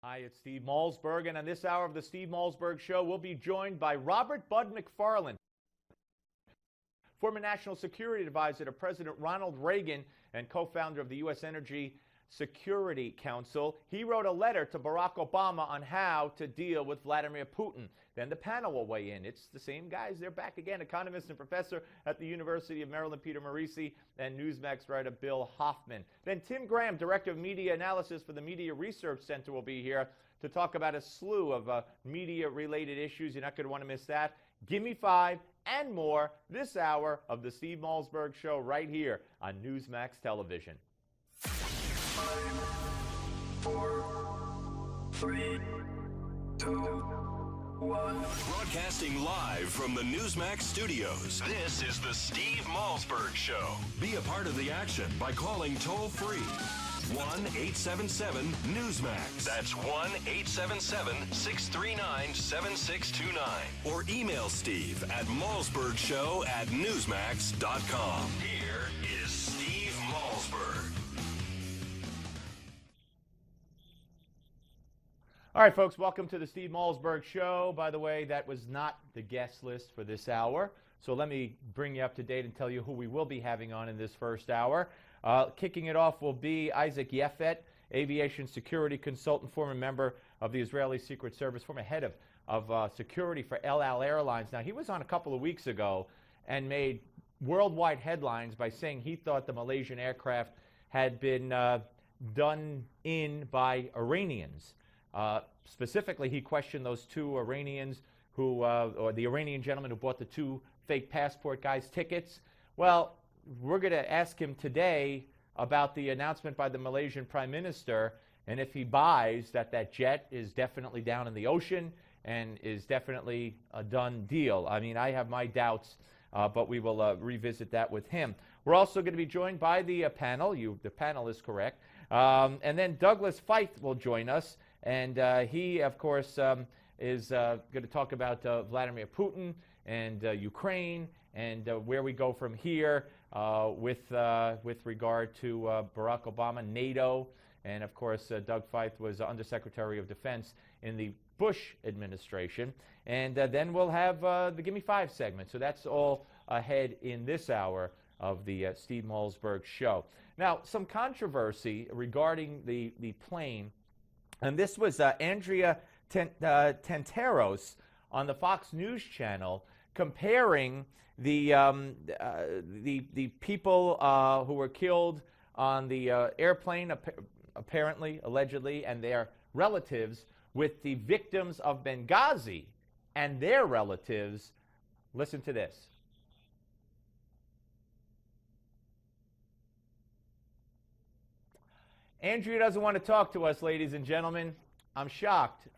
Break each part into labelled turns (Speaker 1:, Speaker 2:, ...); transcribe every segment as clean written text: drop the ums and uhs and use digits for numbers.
Speaker 1: Hi, it's Steve Malzberg, and on this hour of the Steve Malzberg Show, we'll be joined by Robert Bud McFarland, former National Security Advisor to President Ronald Reagan and co-founder of the U.S. Energy Security Council. He wrote a letter to Barack Obama on how to deal with Vladimir Putin. Then the panel will weigh in. It's the same guys. They're back again. Economist and professor at the University of Maryland, Peter Morisi, and Newsmax writer Bill Hoffman. Then Tim Graham, Director of Media Analysis for the Media Research Center, will be here to talk about a slew of media-related issues. You're not going to want to miss that. Give me five and more this hour of the Steve Malzberg Show right here on Newsmax Television.
Speaker 2: 5, 4, 3, 2, 1.
Speaker 3: Broadcasting live from the Newsmax studios, this is the Steve Malzberg Show. Be a part of the action by calling toll-free 1-877-NEWSMAX. That's 1-877-639-7629. Or email Steve at malzbergshow@newsmax.com. Here is Steve Malzberg.
Speaker 1: All right, folks, welcome to the Steve Malzberg Show. By the way, that was not the guest list for this hour. So let me bring you up to date and tell you who we will be having on in this first hour. Kicking it off will be Isaac Yeffet, aviation security consultant, former member of the Israeli Secret Service, former head of security for El Al Airlines. Now, he was on a couple of weeks ago and made worldwide headlines by saying he thought the Malaysian aircraft had been done in by Iranians. Specifically, he questioned those two Iranians who, or the Iranian gentleman who bought the two fake passport guys tickets. Well, we're going to ask him today about the announcement by the Malaysian Prime Minister and if he buys that that jet is definitely down in the ocean and is definitely a done deal. I mean, I have my doubts, but we will revisit that with him. We're also going to be joined by the panel. The panel is correct. And then Douglas Feith will join us. And he, of course, is going to talk about Vladimir Putin and Ukraine and where we go from here with regard to Barack Obama, NATO, and, of course, Doug Feith was Undersecretary of Defense in the Bush administration. And then we'll have the Gimme Five segment. So that's all ahead in this hour of the Steve Malzberg Show. Now, some controversy regarding the plane. And this was Andrea Tantaros on the Fox News channel comparing the people who were killed on the airplane, apparently, allegedly, and their relatives with the victims of Benghazi and their relatives. Listen to this. Andrea doesn't want to talk to us, ladies and gentlemen. I'm shocked,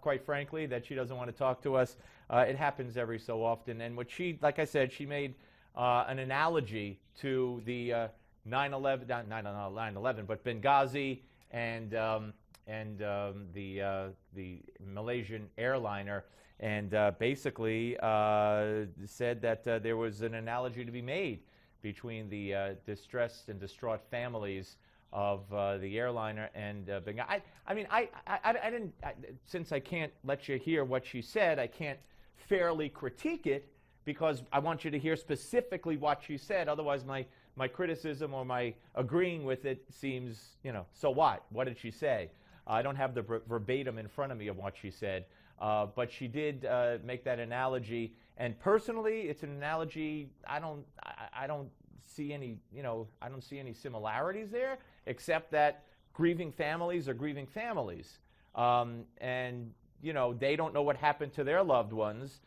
Speaker 1: quite frankly, that she doesn't want to talk to us. It happens every so often. And what she, like I said, she made an analogy to the 9/11, not 9/11, but Benghazi and the Malaysian Airliner, and basically said that there was an analogy to be made between the distressed and distraught families of the airliner and Benghazi. I mean, I didn't, since I can't let you hear what she said, I can't fairly critique it because I want you to hear specifically what she said. Otherwise, my criticism or my agreeing with it seems, so what? What did she say? I don't have the verbatim in front of me of what she said, but she did make that analogy. And personally, it's an analogy I don't see any, I don't see any similarities there, except that grieving families are grieving families. And, they don't know what happened to their loved ones,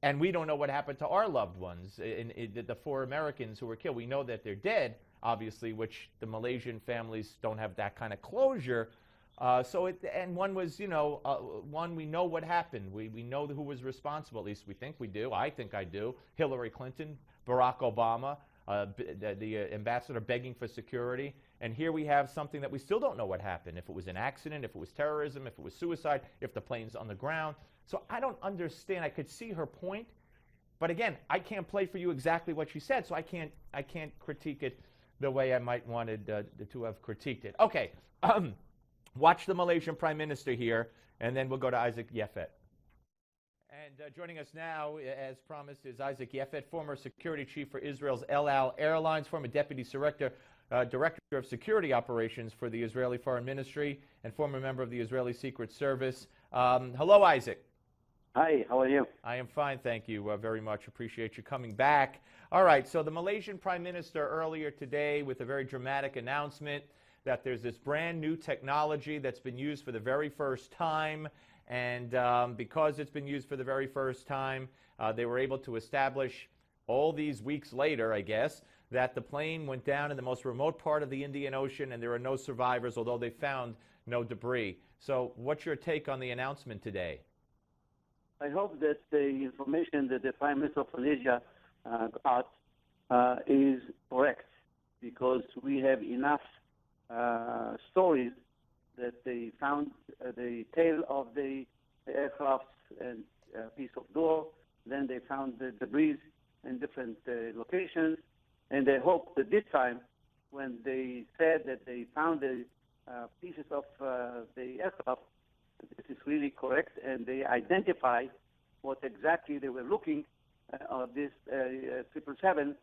Speaker 1: and we don't know what happened to our loved ones, the 4 Americans who were killed. We know that they're dead, obviously, which the Malaysian families don't have that kind of closure. And one was, one, we know what happened. We know who was responsible, at least we think we do. I think I do. Hillary Clinton, Barack Obama, the ambassador begging for security. And here we have something that we still don't know what happened, if it was an accident, if it was terrorism, if it was suicide, if the plane's on the ground. So I don't understand. I could see her point. But again, I can't play for you exactly what she said, so I can't critique it the way I might wanted to have critiqued it. Okay, watch the Malaysian Prime Minister here, and then we'll go to Isaac Yeffet. And joining us now, as promised, is Isaac Yeffet, former security chief for Israel's El Al Airlines, former deputy director of security operations for the Israeli Foreign Ministry, and former member of the Israeli Secret Service. Hello, Isaac.
Speaker 4: Hi, how are you?
Speaker 1: I am fine, thank you very much. Appreciate you coming back. All right, so the Malaysian Prime Minister earlier today with a very dramatic announcement that there's this brand new technology that's been used for the very first time, and because it's been used for the very first time, they were able to establish all these weeks later, I guess, that the plane went down in the most remote part of the Indian Ocean and there are no survivors, although they found no debris. So what's your take on the announcement today?
Speaker 4: I hope that the information that the Prime Minister of Malaysia got is correct, because we have enough stories that they found the tail of the aircraft and a piece of door. Then they found the debris in different locations. And I hope that this time, when they said that they found the pieces of the aircraft, this is really correct, and they identify what exactly they were looking at this 777-200.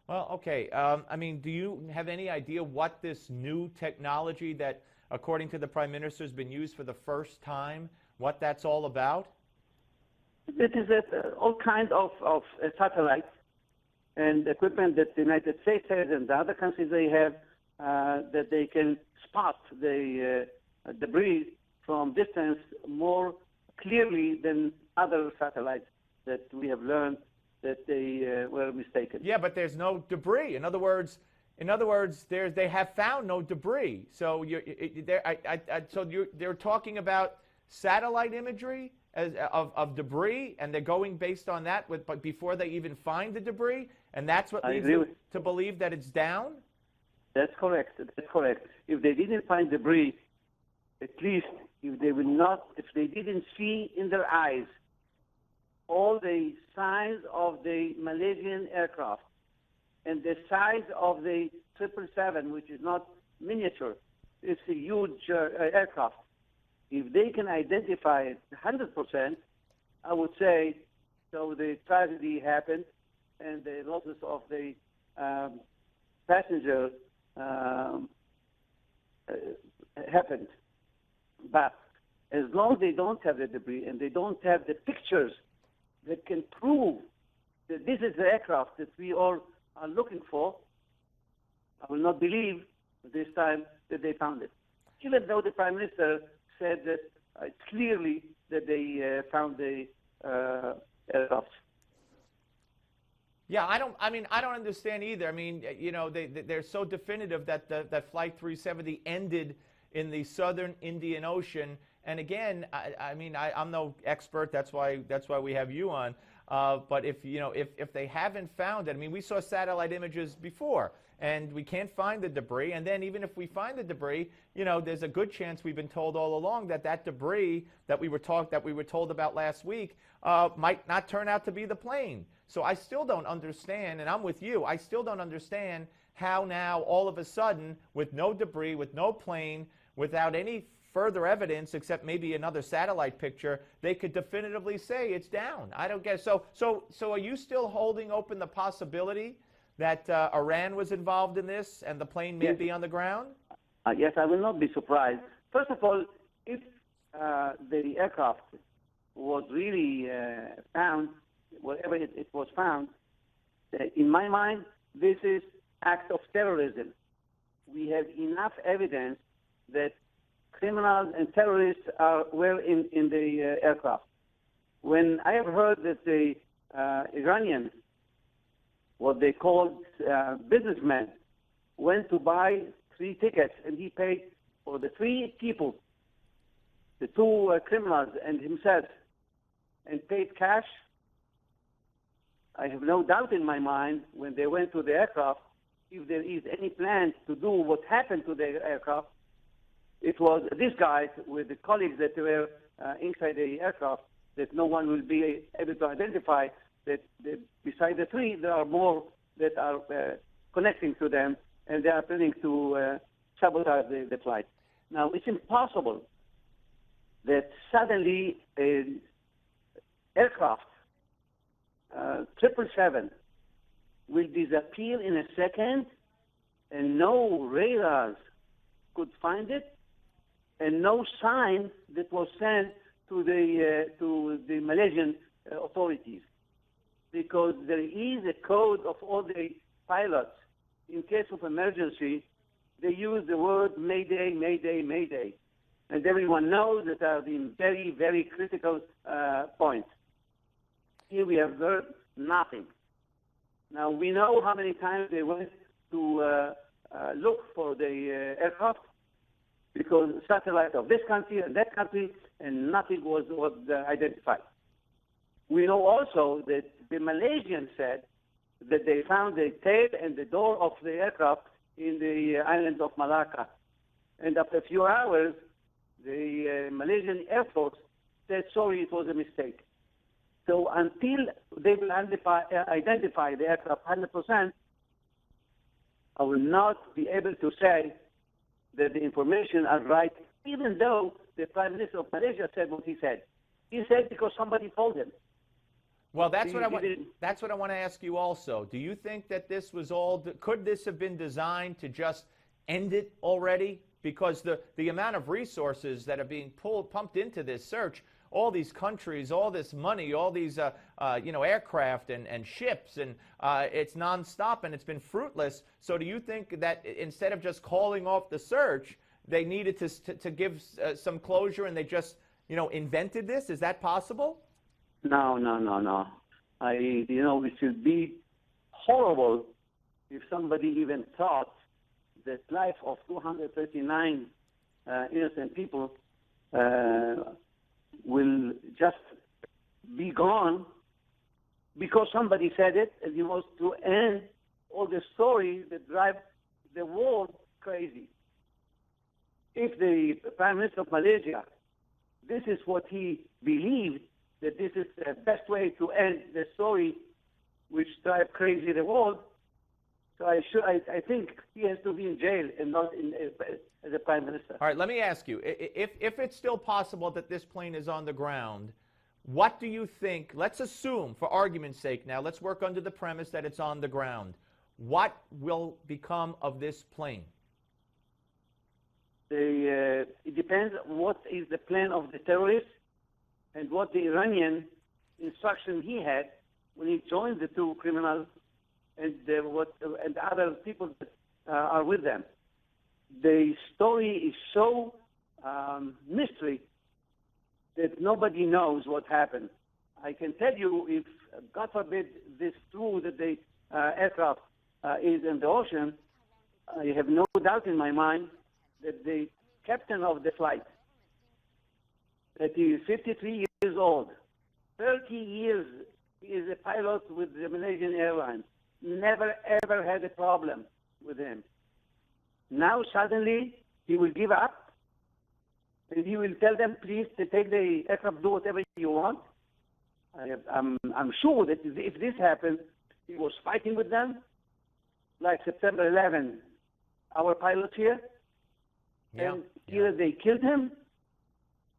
Speaker 1: Well, okay. I mean, do you have any idea what this new technology that, according to the Prime Minister, has been used for the first time, what that's all about?
Speaker 4: It is all kinds of satellites and equipment that the United States has and the other countries they have, that they can spot the debris from distance more clearly than other satellites that we have learned that they were mistaken.
Speaker 1: Yeah, but there's no debris. In other words, they have found no debris. So they're talking about satellite imagery of debris, and they're going based on that before they even find the debris, and that's what leads them to believe that it's down?
Speaker 4: That's correct. That's correct. If they didn't find debris, at least if they didn't see in their eyes all the size of the Malaysian aircraft and the size of the 777, which is not miniature, it's a huge aircraft. If they can identify it 100%, I would say, so the tragedy happened and the losses of the passenger happened. But as long as they don't have the debris and they don't have the pictures that can prove that this is the aircraft that we all are looking for, I will not believe this time that they found it. Even though the Prime Minister said that clearly that they found the aircraft.
Speaker 1: Yeah, I don't understand either. I mean, they're so definitive that that Flight 370 ended in the southern Indian Ocean. And again, I'm no expert. That's why we have you on. But if they haven't found it, I mean, we saw satellite images before, and we can't find the debris. And then even if we find the debris, there's a good chance, we've been told all along, that debris that we were told about last week might not turn out to be the plane. So I still don't understand, and I'm with you. I still don't understand how now all of a sudden, with no debris, with no plane, without any further evidence except maybe another satellite picture, they could definitively say it's down. I don't get it. So are you still holding open the possibility that Iran was involved in this and the plane may be on the ground?
Speaker 4: Yes, I will not be surprised. First of all, if the aircraft was really found, wherever it was found, in my mind, this is act of terrorism. We have enough evidence that criminals and terrorists were in the aircraft. When I have heard that the Iranians, what they called businessmen, went to buy 3 tickets and he paid for the 3 people, the 2 criminals and himself, and paid cash, I have no doubt in my mind when they went to the aircraft, if there is any plan to do what happened to the aircraft, it was these guys with the colleagues that were inside the aircraft that no one will be able to identify, that beside the 3, there are more that are connecting to them, and they are planning to sabotage the flight. Now, it's impossible that suddenly an aircraft, 777, will disappear in a second, and no radars could find it, and no sign that was sent to the Malaysian authorities, because there is a code of all the pilots. In case of emergency, they use the word Mayday, Mayday, Mayday, and everyone knows that are the very, very critical points. Here we have heard nothing. Now, we know how many times they went to look for the aircraft, because satellite of this country and that country, and nothing was identified. We know also that the Malaysians said that they found the tail and the door of the aircraft in the island of Malacca. And after a few hours, the Malaysian Air Force said, sorry, it was a mistake. So until they will identify the aircraft 100%, I will not be able to say that the information are right, even though the Prime Minister of Malaysia said what he said. He said because somebody told him.
Speaker 1: Well, that's what I want to ask you also. Do you think that this was could this have been designed to just end it already? Because the amount of resources that are being pumped into this search, all these countries, all this money, all these aircraft and ships, and it's nonstop, and it's been fruitless. So do you think that instead of just calling off the search, they needed to give some closure, and they just invented this? Is that possible?
Speaker 4: No. It should be horrible if somebody even thought that life of 239 innocent people will just be gone because somebody said it, and he wants to end all the stories that drive the world crazy. If the Prime Minister of Malaysia, this is what he believed, that this is the best way to end the story which drive crazy the world, so I think he has to be in jail and not as a Prime Minister.
Speaker 1: All right, let me ask you, if it's still possible that this plane is on the ground, what do you think, let's assume, for argument's sake now, let's work under the premise that it's on the ground. What will become of this plane? It depends what is the plan of the terrorist and what the Iranian instruction he had when he joined the two criminals and other people that are with them. The story is so mystery that nobody knows what happened. I can tell you, if God forbid this true that the aircraft is in the ocean, I have no doubt in my mind that the captain of the flight, that he is 53 years old, 30 years he is a pilot with the Malaysian Airlines, never ever had a problem with him. Now suddenly he will give up and he will tell them, please, to take the aircraft, do whatever you want. I'm sure that if this happened, he was fighting with them, like September 11, our pilots here, and here they killed him,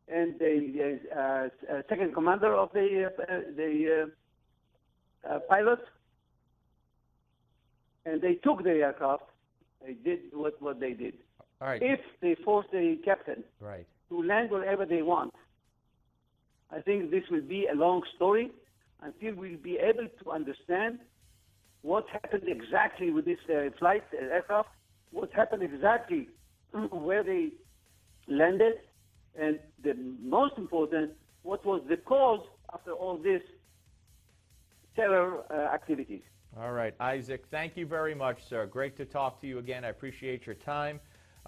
Speaker 1: and the second commander of the pilots, and they took the aircraft. They did what they did. All right.
Speaker 4: If they force the captain to land wherever they want, I think this will be a long story until we'll be able to understand what happened exactly with this aircraft, what happened exactly where they landed, and the most important, what was the cause after all this terror activities.
Speaker 1: All right, Isaac, thank you very much, sir. Great to talk to you again. I appreciate your time.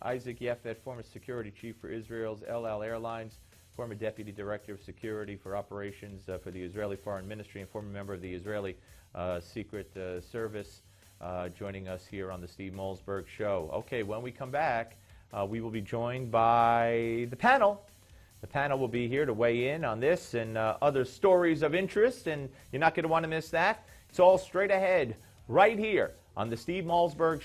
Speaker 1: Isaac Yeffet, former security chief for Israel's El Al Airlines, former deputy director of security for operations for the Israeli Foreign Ministry, and former member of the Israeli Secret Service, joining us here on the Steve Malzberg Show. Okay, when we come back, we will be joined by the panel. The panel will be here to weigh in on this and other stories of interest, and you're not going to want to miss that. It's all straight ahead right here on the Steve Malzberg Show.